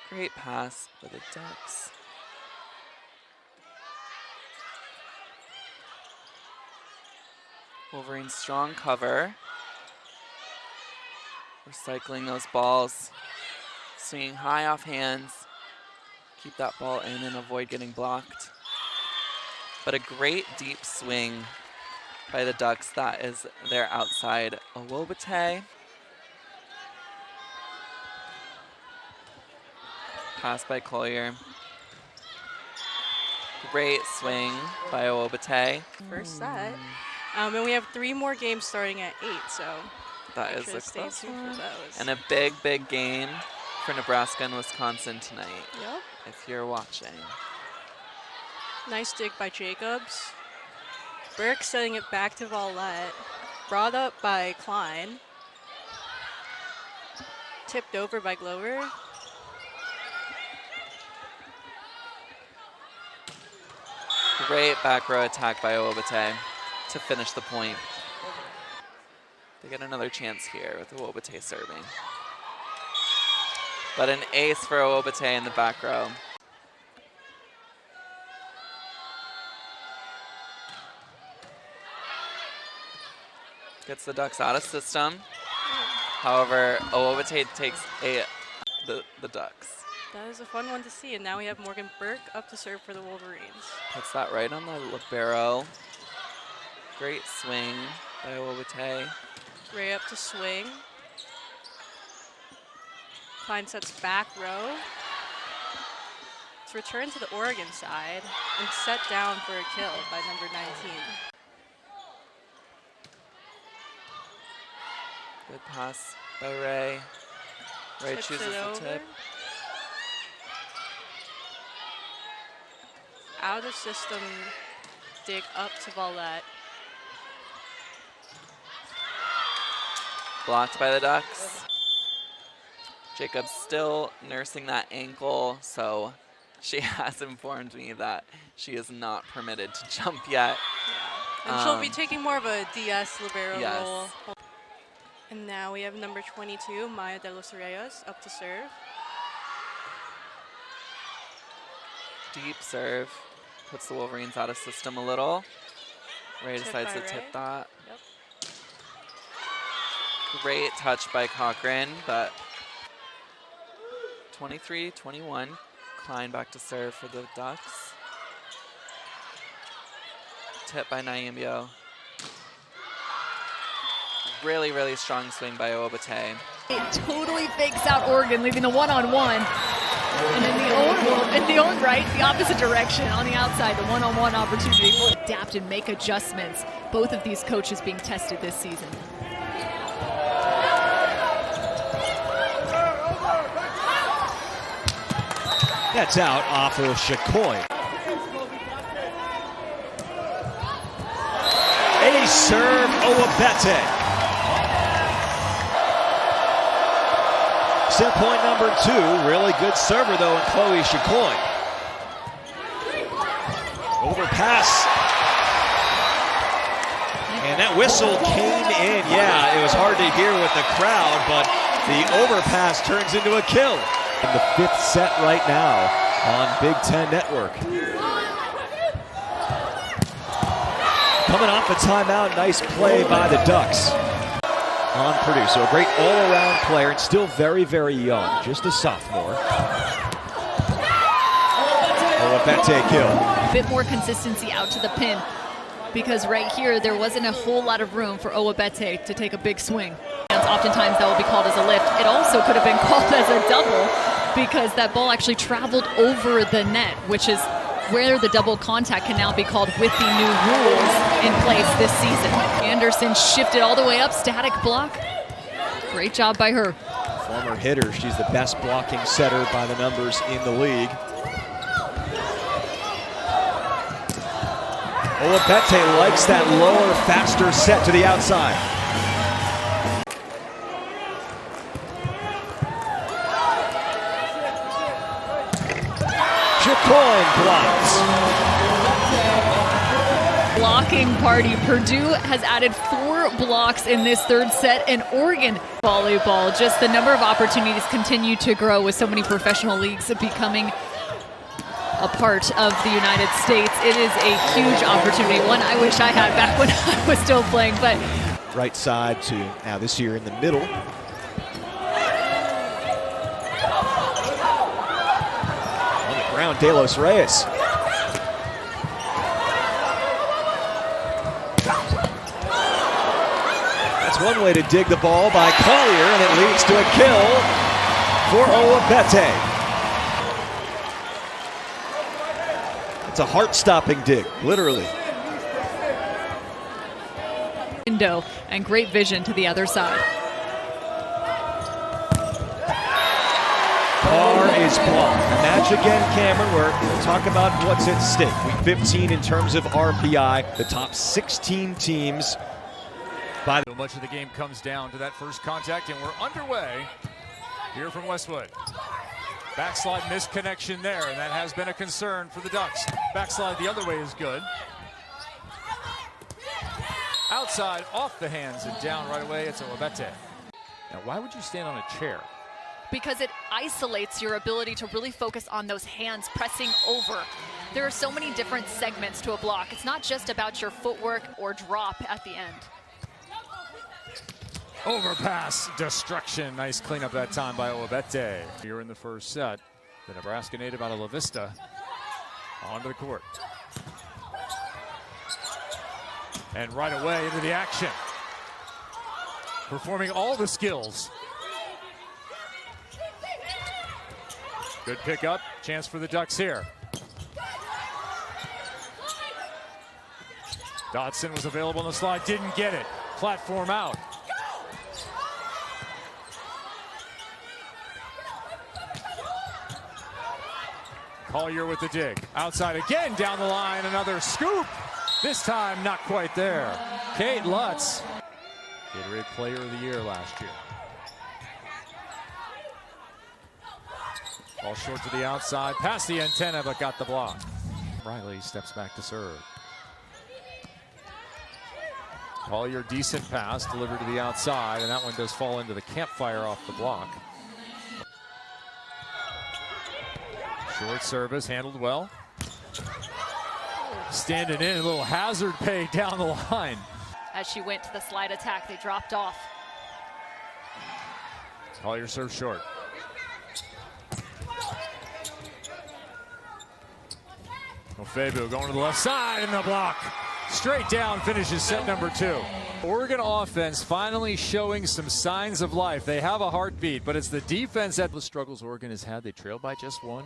Great pass for the Ducks. Wolverines strong cover. Recycling those balls. Swinging high off hands. Keep that ball in and avoid getting blocked. But a great deep swing by the Ducks. That is their outside Ohwobete. Pass by Collier. Great swing by Ohwobete. First set. And we have 3 more games starting at 8, so that make is sure a to stay close tuned one. for those. And a big, big game for Nebraska and Wisconsin tonight. Yep. If you're watching. Nice dig by Jacobs. Burke setting it back to Vallette. Brought up by Klein. Tipped over by Glover. Great back row attack by Ohwobete to finish the point. They get another chance here with Ohwobete serving. But an ace for Ohwobete in the back row. Gets the Ducks out of system. However, Ohwobete takes the Ducks. That is a fun one to see, and now we have Morgan Burke up to serve for the Wolverines. Puts that right on the libero. Great swing by Ohwobete. Ray up to swing. Klein sets back row. It's returned to the Oregon side and set down for a kill by number 19. Good pass by Ray. Ray Tips chooses it the over. tip. Out of system, dig up to Vallette. Blocked by the Ducks. Jacobs still nursing that ankle, so she has informed me that she is not permitted to jump yet. And she'll be taking more of a DS libero yes. role. And now we have number 22, Maya de los Reyes, up to serve. Deep serve. Puts the Wolverines out of system a little. Ray Tip decides by to tip Ray. that. Yep. Great touch by Cochran, but 23-21. Klein back to serve for the Ducks. Tip by Naimbio. Really, really strong swing by Ohwobete. It totally fakes out Oregon, leaving the one-on-one. And in the own right, the opposite direction on the outside, the one-on-one opportunity. Adapt and make adjustments. Both of these coaches being tested this season. That's out off of Shakoy. A serve, Ohwobete. Set point number 2. Really good server, though, in Chloe Shakoy. Overpass. And that whistle came in. Yeah, it was hard to hear with the crowd, but the overpass turns into a kill. In the 5th set right now on Big Ten Network. Coming off a timeout, nice play by the Ducks on Purdue. So a great all-around player and still very, very young, just a sophomore. Ohwobete kill. A bit more consistency out to the pin, because right here there wasn't a whole lot of room for Ohwobete to take a big swing. And oftentimes that will be called as a lift. It also could have been called as a double because that ball actually traveled over the net, which is where the double contact can now be called with the new rules in place this season. Anderson shifted all the way up, static block. Great job by her. Former hitter, she's the best blocking setter by the numbers in the league. Ohwobete likes that lower, faster set to the outside. Shakoy blocks. Blocking party. Purdue has added 4 blocks in this 3rd set, and Oregon volleyball. Just the number of opportunities continue to grow with so many professional leagues becoming a part of the United States. It is a huge opportunity, one I wish I had back when I was still playing. But right side to now this year in the middle. On the ground, De Los Reyes. That's one way to dig the ball by Collier, and it leads to a kill for Ohwobete. It's a heart-stopping dig, literally. Window and great vision to the other side. Bar is blocked. Match again, Cameron. We'll talk about what's at stake. Week 15 in terms of RPI. The top 16 teams. So much of the game comes down to that first contact, and we're underway here from Westwood. Backslide misconnection there, and that has been a concern for the Ducks. Backslide the other way is good. Outside, off the hands, and down right away, it's Ohwobete. Now, why would you stand on a chair? Because it isolates your ability to really focus on those hands pressing over. There are so many different segments to a block. It's not just about your footwork or drop at the end. Overpass, destruction. Nice cleanup that time by Ohwobete. Here in the first set, the Nebraska native out of La Vista onto the court. And right away into the action. Performing all the skills. Good pickup, chance for the Ducks here. Dodson was available on the slide, didn't get it. Platform out. Collier with the dig. Outside again, down the line, another scoop. This time, not quite there. Kate Lutz, Gatorade Player of the Year last year. Ball short to the outside, past the antenna, but got the block. Riley steps back to serve. Collier, decent pass, delivered to the outside, and that one does fall into the campfire off the block. Short service, handled well. Standing in, a little hazard pay down the line. As she went to the slide attack, they dropped off. Collier serves short. Ohwobete going to the left side and the block. Straight down, finishes set number 2. Oregon offense finally showing some signs of life. They have a heartbeat, but it's the defense that the struggles Oregon has had. They trail by just 1.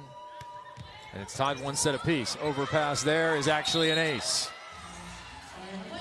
And it's tied 1 set apiece. Overpass there is actually an ace.